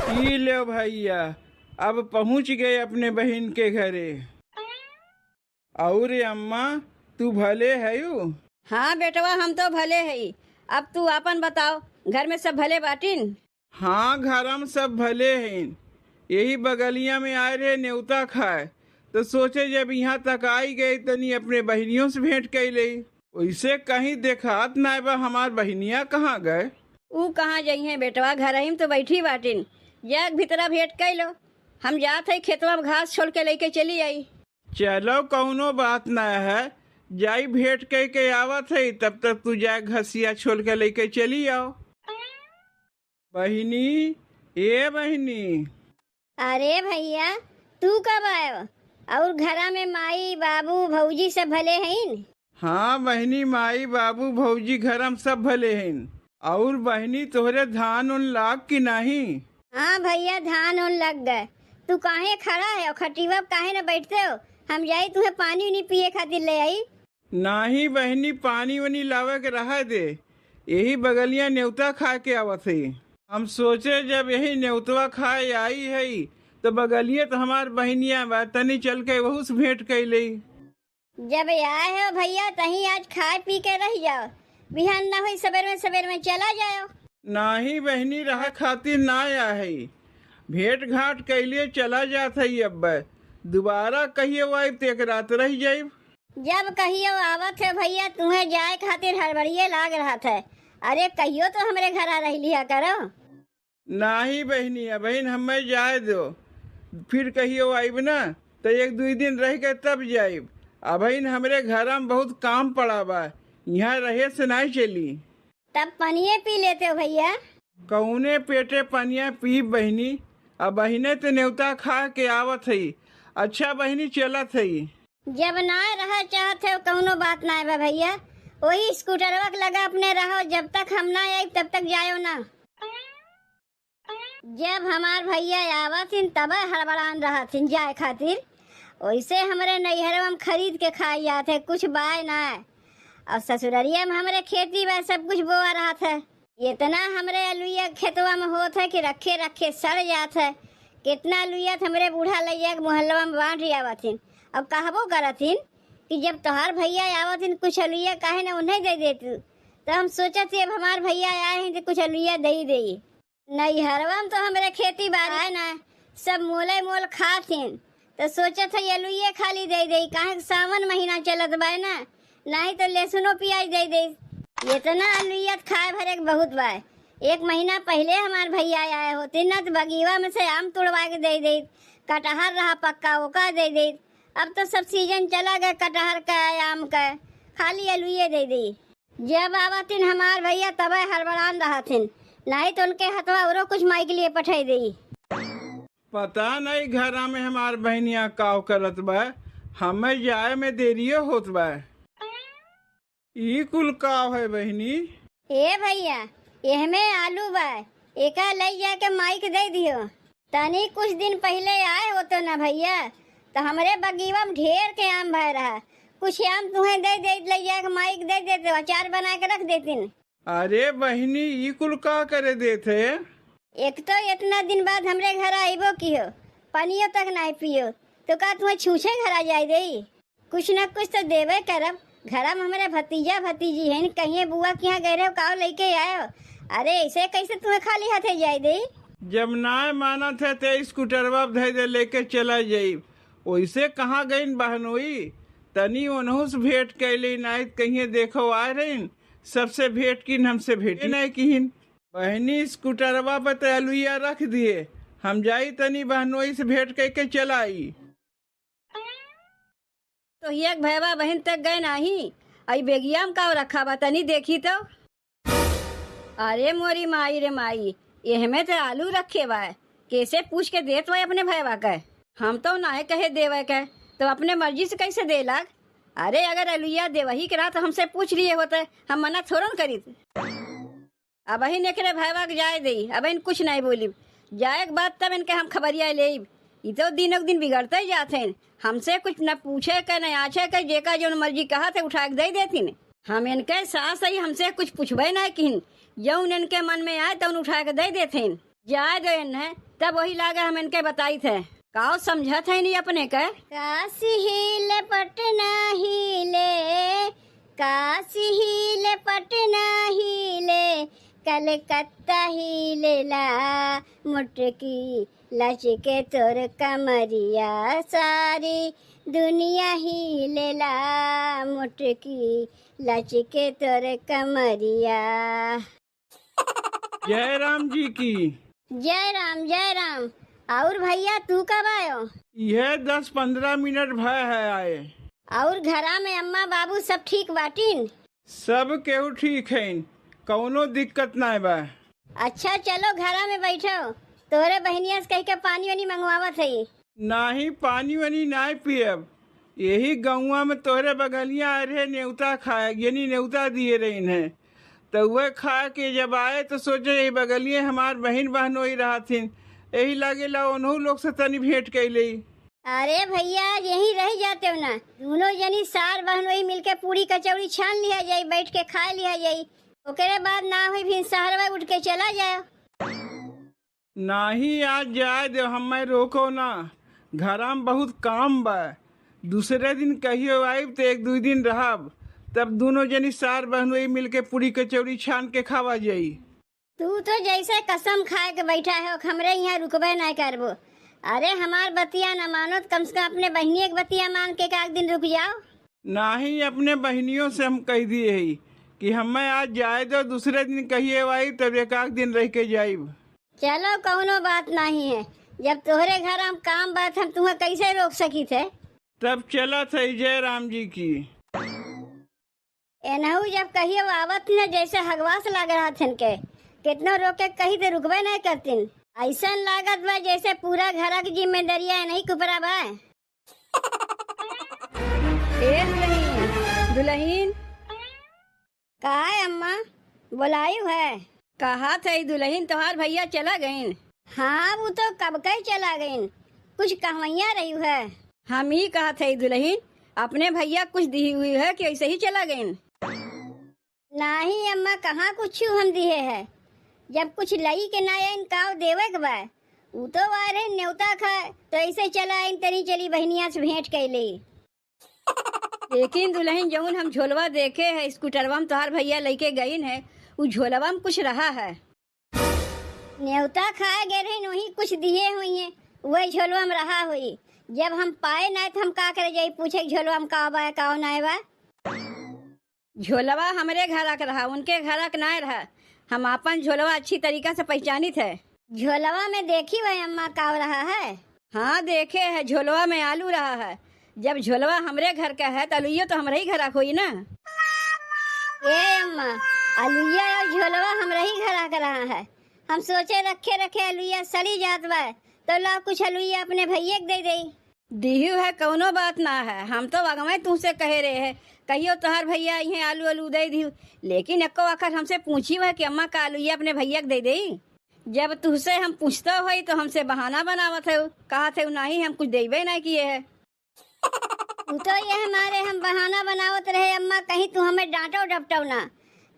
P low भैया, अब पहुंच गए अपने बहन के घरे। और अम्मा तू भले है यू? हाँ बेटवा, हम तो भले है। अब तू अपन बताओ, घर में सब भले बाटिन? हाँ, घर में सब भले हैं। यही बगलिया में आए रहे न्योता खाए, तो सोचे जब यहाँ तक आई गई तनी अपने बहनियों से भेंट कर ले। वैसे कहीं देखात ना बा, हमार बहनिया कहाँ गए? ऊ कहाँ जाई है बेटवा, घर ही में तो बैठी बाटिन। जग भीतरा भेंट कर लो, हम जात है खेतवा में घास छोड़ के लेके चली आई। चलो कौनो बात ना है, जाई भेंट कह के आवत है, तब तक तू जाए घसिया छोड़ के लेके चली आओ। बहिनी, ए बहिनी। अरे भैया, तू कब आयो? और घरा में माई बाबू भौजी सब भले हैं? हाँ बहनी, माई बाबू भौजी घर में सब भले हैं। और बहनी तोहरे धान उन लाग की नहीं? हाँ भैया, धान उन लग गए। तू काहे खड़ा है और खटीवा काहे न बैठते हो? हम जाई तुम्हें पानी उनी पिए खातिर ले आई। नहीं बहनी, पानी वनी लावे के रहा दे, यही बगलिया न्योता खा के आवत है। हम सोचे जब यही न्योतवा खाए आई है तो बगलिए तो हमार बहनिया बा, तनी चल के वहू से भेंट कर ली। जब आए हो भैया, तही आज खाए पी के रह जाओ, बिहान ना हुई सवेर में चला जाओ। नहीं बहनी, रहा खातिर ना आया है, भेंट घाट कैलिए चला जात है। अब दोबारा कहिए वाइब तो एक रात रह जाइब। जब कहियो आवत है भैया, तुम्हें जाए खातिर हड़बड़िए लाग रहा था। अरे कहियो तो हमारे घर आ रही लिया करो। नहीं बहनी, बहन हमें जाए दो, फिर कहियो आइब ना तो एक दो दिन रह के तब जाइब। अब बहन हमरे घर में बहुत काम पड़ा बा, यहाँ रहे से नहीं चली। तब पनिए पी लेते हो भैया? कौने पेटे पनिया पी बहनी, अब बहने तो न्योता खा के आवत है। अच्छा बहनी, चलत है। जब ना रह चाहते हो कौनो बात ना है भैया, वही स्कूटरवा लगा अपने रहो, जब तक हम ना आए तब तक जायो ना। जब हमार भैया आवथिन तब हड़बड़ान रहथिन जाए खातिर, वैसे हमरे नैहरवा में खरीद के खाई जाते, कुछ बाय ना है। और ससुररिया में हमरे खेती बा सब कुछ बोआ रहा था। इतना हमरे अलुइया खेतवा में होत है कि रखे रखे सड़ जात है। कितना अलुइया हमरे बूढ़ा लैया के मोहल्लवा में बांट आवथिन। अब कहबो करथिन कि जब तोहार भैया आवथिन कुछ अलुइया काहे ना उन्हें दे देती। तो हम सोचत अब हमार भैया आए हैं तो कुछ अलुइया दे ही दे। नैहरवा में तो हमरे खेती बाड़ा है ना, सब मोले मोल खाथिन, तो सोचत है अलुइया खाली दे दे, काहे सावन महीना चलत बा ना, नहीं तो लहसुनो प्याज दे दे। इतना अलुइया खाए भरे बहुत बा। एक महीना पहले हमार भैया आए होते ना, तो बगीवा में से आम तोड़वा के दे दे, कटहर रहा पक्का ओका दे दे। अब तो सब सीजन चला गया कटहर का आम का, खाली अलुइया दे दे। जब आवतिन हमार भैया तब हड़बड़ान रहथिन, नहीं तो उनके हथवा और कुछ माई के लिए पठाई दी। पता नहीं घरा में हमार बहनिया काव करत बा, हमें जाए में देरियो होत बा। ई कुल काव है बहनी? ए भैया, एहमे आलू बा, एका ले जाके माई के दे दियो। तनी कुछ दिन पहले आए होतो ना भैया, तो हमारे बगीवा में ढेर के आम भय रहा, कुछ आम तुम्हें दे दे ले जाके माई के दे देते, अचार बना के रख देतीन। अरे बहनी, ई कुल का करे देते? एक तो इतना दिन बाद हमरे घर आइबो कियो, पानियो तक नहीं पियो, तो का तुम्हें छूछे घर आ जाए दे? कुछ न कुछ तो देवे करब। घर में हमारे भतीजा भतीजी है, कहीं बुआ के यहाँ गए रहे का लेके आयो। अरे ऐसे कैसे तुम्हें खाली हाथे जाए दे? जब ना माना थे तो स्कूटरवा धे दे लेके चला जाई। वैसे कहाँ गई बहनोई, तनी उन्हों से भेंट कैली, नहीं कहीं देखो आ रही, सबसे भेंट की हमसे भेंट नहीं की। बहनी स्कूटरवा पर तो अलुइया रख दिए, हम जाई तनी बहनोई से भेंट करके चलाई। तो एक भैया बहन तक गए नहीं, आई बेगिया में का रखा बा, तनी देखी तो। अरे मोरी माई रे माई, ये में तो आलू रखे बा, कैसे पूछ के देत बा अपने भैया का? हम तो ना कहे देवे के, तो अपने मर्जी से कैसे दे लाग? अरे अगर अलुइया देवही के रहा तो हमसे पूछ लिए होते, हम मना थोड़ा करी। अब ही निकले भैया के जाए दे, अब इन कुछ नहीं बोली, जाए के बाद तब इनके हम खबरिया ले। ये तो दिनों दिन बिगड़ते ही जाते हैं, हमसे कुछ न पूछे के न आछे के, जेका जो मर्जी कहा थे उठा के दे देती ने। हम इनके सास ही हमसे कुछ पूछबे नहीं किन, जो इनके मन में आए तो उठा के दे देते। जाए दो इन्हें, तब वही लागे हम इनके बताई थे। काओ समझत है नहीं अपने के। काशी हिले पटना हिले, काशी हिले पटना हिले, कलकत्ता हिलेला, मुटकी लचके तोर कमरिया, सारी दुनिया हिलेला, मुटकी लचके तोर कमरिया। जय राम जी की। जय राम जय राम। और भैया तू कब आयो? यह 10-15 मिनट भय है आए। और घरा में अम्मा बाबू सब ठीक बाटिन? सब केहू ठीक है, कौनो दिक्कत ना बा। अच्छा चलो घरा में बैठो, तोरे बहनिया से कह के पानी वानी मंगवावत है। नाही पानी वानी ना पियब, यही गौवा में तोहरे बगलिया आ रहे न्योता खाए, यानी न्योता दिए रही है, तो वह खा के जब आए तो सोचे यही बगलिए हमार बहन बहन वही रहा थी, यही लगे ला उन्हों लोग से तनी भेंट कैली। अरे भैया यही रह जाते हो ना, दोनों जनी सार बहन वही मिलके पूरी कचौड़ी छान लिया जाये, बैठ के खा लिया जाये, ओकरे बाद ना हुई फिर शहर में उठ के चला जाए। नाही आज जाए दे, हमें रोको ना, घरा में बहुत काम बा, दूसरे दिन कहियो आइब तो 1-2 दिन रहब, तब दोनों जनी सार बहन वही मिलके पूरी कचौड़ी छान के खावा जाई। तू तो जैसे कसम खाए के बैठा है, हमरे यहाँ रुकबे नहीं करबो। अरे हमार बतिया न मानो तो कम से कम अपने बहनिया के बतिया मान के एक दिन रुक जाओ। नाही अपने बहनियों से हम कह दिए है कि हमें आज जाए दो, दूसरे दिन कहिए आई तब 1 दिन रह के जाइब। चलो कौनो बात नहीं है, जब तोहरे घर हम काम बात हम तुम्हें कैसे रोक सकी थे। तब चला था जय राम जी की। एनहू जब कहियो आवत न जैसे हगवास लाग रहा थे के, कितनो रोके कही तो रुकबे नहीं करतीन, ऐसा लागत बा जैसे पूरा घर की जिम्मेदारियां नहीं कुपरा बा। ए दुल्हीन, दुल्हीन का है अम्मा बुलायू है? कहा थे दुल्हीन तोहार भैया चला गईन। हाँ वो तो कब का ही चला गईन, कुछ कहवैया रही है। हम ही कहा थे दुल्हीन अपने भैया कुछ दी हुई है कि ऐसे ही चला गईन। नहीं अम्मा कहाँ कुछ हम दिए है, जब कुछ लई के ना इन काव देवे के बा, वो तो आ रहे न्योता खाए तो ऐसे चला इन तरी चली बहनिया से भेंट कैली। लेकिन दुल्हन जौन हम झोलवा देखे है स्कूटरवा में तोहार भैया लेके गईन है, वो झोलवा में कुछ रहा है। न्योता खाए गए रहे वही कुछ दिए हुई है, वही झोलवा में रहा हुई। जब हम पाए ना तो हम का करे जाई पूछे झोलवा में का बा का ना बा। झोलवा हमरे घर का रहा, उनके घर का ना रहा। हम अपन झोलवा अच्छी तरीका से पहचानी थे। झोलवा में देखी वही अम्मा का रहा है? हाँ देखे है, झोलवा में आलू रहा है। जब झोलवा हमरे घर का है तो आलूयो तो हमरे ही घर का हुई ना। ए अम्मा आलूया और झोलवा हमरे ही घर का रहा है। हम सोचे रखे रखे आलूया सड़ी जात बा तो ला कुछ आलूया अपने भैया के दे दे। दीहू है कौनो बात ना है, हम तो अगवे तुमसे कहे रहे है कहियो तोहार भैया इहे आलू आलू दे दी, लेकिन एको आखिर हमसे पूछी हुआ कि अम्मा का आलूया अपने भैया के दे दे। जब तुझसे हम पूछता हुई तो हमसे बहाना बनावत है, कहा थे नहीं हम कुछ देबे नहीं किए है। तू तो ये हमारे हम बहाना बनावत रहे अम्मा, कहीं तू हमें डांटो डपटो ना।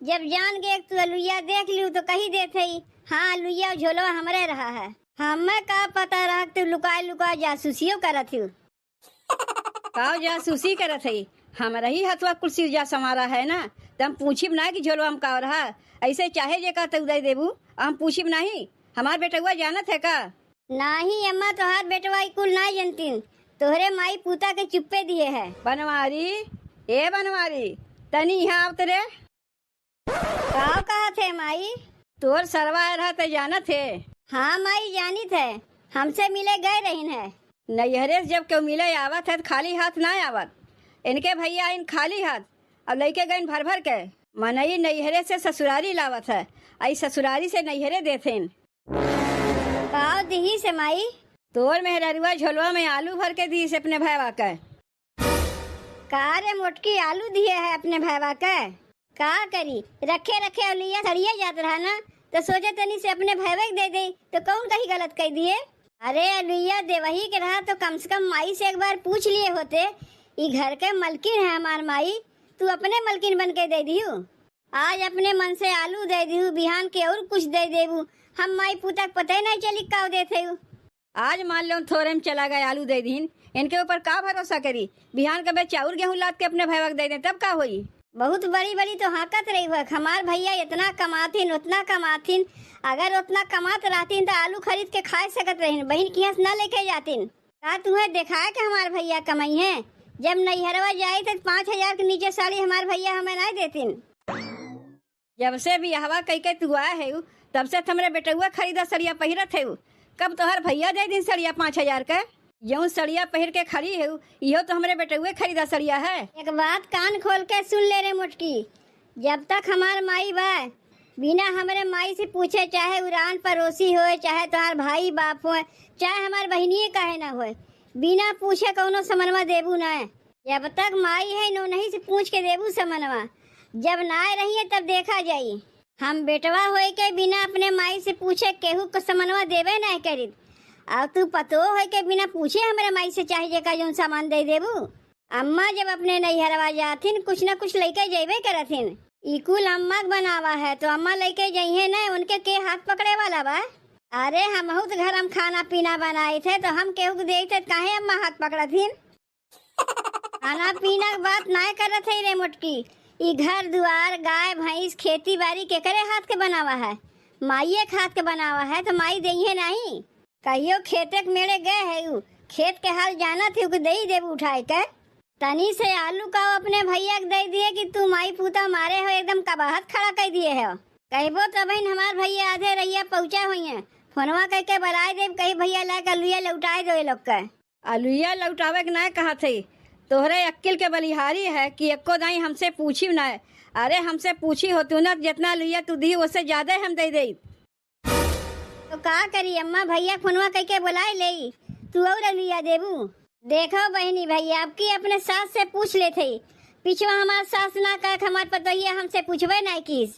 जब जान गए तू आलूया देख लियो तो कही देते ही हाँ आलूया झोलवा हमरे रहा है। हमें का पता रहा तू लुका लुका जासूसियो करत हूँ। का जासूसी करत है? हमारा ही हथवा कुर्सी जा समारा है ना, तो हम पूछिब ना कि झोलवा हम का रहा। ऐसे चाहे जे का तू दे देबू, हम पूछिब नहीं। हमार बेटवा जानत है का? नहीं अम्मा तोहार बेटवा कुल ना जनतीन, तोहरे माई पूता के चुप्पे दिए है। बनवारी ए बनवारी तनी यहाँ आवत रे। का कहा थे माई? तोर सरवा रहा तो जानत है। हाँ माई जानी थे, हमसे मिले गए रहीन है। नैहरे से जब क्यों मिले आवत है तो खाली हाथ ना आवत। इनके भैया इन खाली हाथ और लेके गए भर भर के। मनई नैहरे से ससुरारी लावत है, आई ससुरारी से नैहरे देथे। का दी से माई? तोर मेहररुआ झोलवा में आलू भर के दी से अपने भैया के। का रे मोटकी आलू दिए है अपने भैया के? का करी रखे रखे अलिया सड़िया जात रहा ना, तो सोचे तनी से अपने भैया के दे दे तो कौन कहीं गलत कह दिए। अरे अलिया देवही के रहा तो कम से कम माई से एक बार पूछ लिए होते, ये घर के मलकिन है हमार माई, तू अपने मलकिन बन के दे दियो। आज अपने मन से आलू दे दीहू, बिहान के और कुछ दे देबू। हम माई पुता के पता ही नहीं चली का देते हूँ। आज मान लो थोड़े में चला गए आलू दे दीन, इनके ऊपर का भरोसा करी। बिहान कबे चाउर गेहूं लाद के अपने भैया दे दें तब का होई। बहुत बड़ी बड़ी तो हाकत रही है। हमार भैया इतना कमातीन उतना कमातीन, अगर उतना कमात रहतीन तो आलू खरीद के खा सकत रहीन, बहन की न लेके जातीन। का तुम्हें दिखाया कि हमार भैया कमाई है? जब नैहरवा जाई तो 5,000 के नीचे साड़ी हमार भैया हमें नहीं देतीन। जब से भी हवा कई के तू आया है तब से हमरे बेटुआ खरीदा सड़िया पहिरत है। कब तोहर भैया दे दिन सड़िया 5,000 का? यूं सड़िया पहिर के खड़ी है, इहो तो हमरे बेटुए खरीदा सड़िया है। एक बात कान खोल के सुन ले रे मुटकी, जब तक हमार माई बा बिना हमरे माई से पूछे, चाहे उड़ान पड़ोसी होए, चाहे तुम्हार भाई बाप होए, चाहे हमार बहनिए काहे ना होए, बिना पूछे कौनो समनवा देबू ना। जब तक माई है नो नहीं से पूछ के देबू समनवा, जब ना रहिए तब देखा जाई। हम बेटवा होए के बिना अपने माई से पूछे केहू को समनवा देवे नहीं करी, और तू पतो है के बिना पूछे हमारे माई से चाहिए का जो सामान दे देबू। अम्मा जब अपने नैहरवा जाथिन कुछ न कुछ लेके जेबे करथिन। इकुल अम्मा बनावा है तो अम्मा लेके जाइए न, उनके के हाथ पकड़े वाला बा। अरे हम तो घर हम खाना पीना बनाए थे तो हम केहू को देखते काहे अम्मा हाथ पकड़थिन। खाना पीना की बात ना करत है रे मुटकी, ई घर दुआर गाय भैंस खेती बाड़ी केकरे हाथ के बनावा है? माइये के हाथ के बनावा है तो माई दइहे नहीं। कहियो खेते के मेड़े गए है, खेत के हाल जाना थे दे ही देव उठाए के। तनी से आलू का अपने भैया के दे दिए कि तू माई पूता मारे हो, एकदम कबाहत खड़ा कर दिए है। कहबो तो बहन हमार भैया आधे रैया पहुँचा हुई है, फोनवा कह के बराए देव कही भैया ला के अलुआ लौटाए दो लोग के। अलुआ लौटावे के ना कहा थे, तोहरे अक्ल के बलिहारी है कि एको दाई हमसे पूछी ना। अरे हमसे पूछी हो तू ना, जितना अलुआ तू दी उससे ज्यादा हम दे दे। तो का करी अम्मा, भैया फोनवा कह के बुलाए ले, तू और अलुआ देबू। देखो बहनी भैया अब की अपने सास से पूछ ले थे, पिछवा हमार सास ना कह हमार पतोहिया हमसे पूछबे नहीं किस।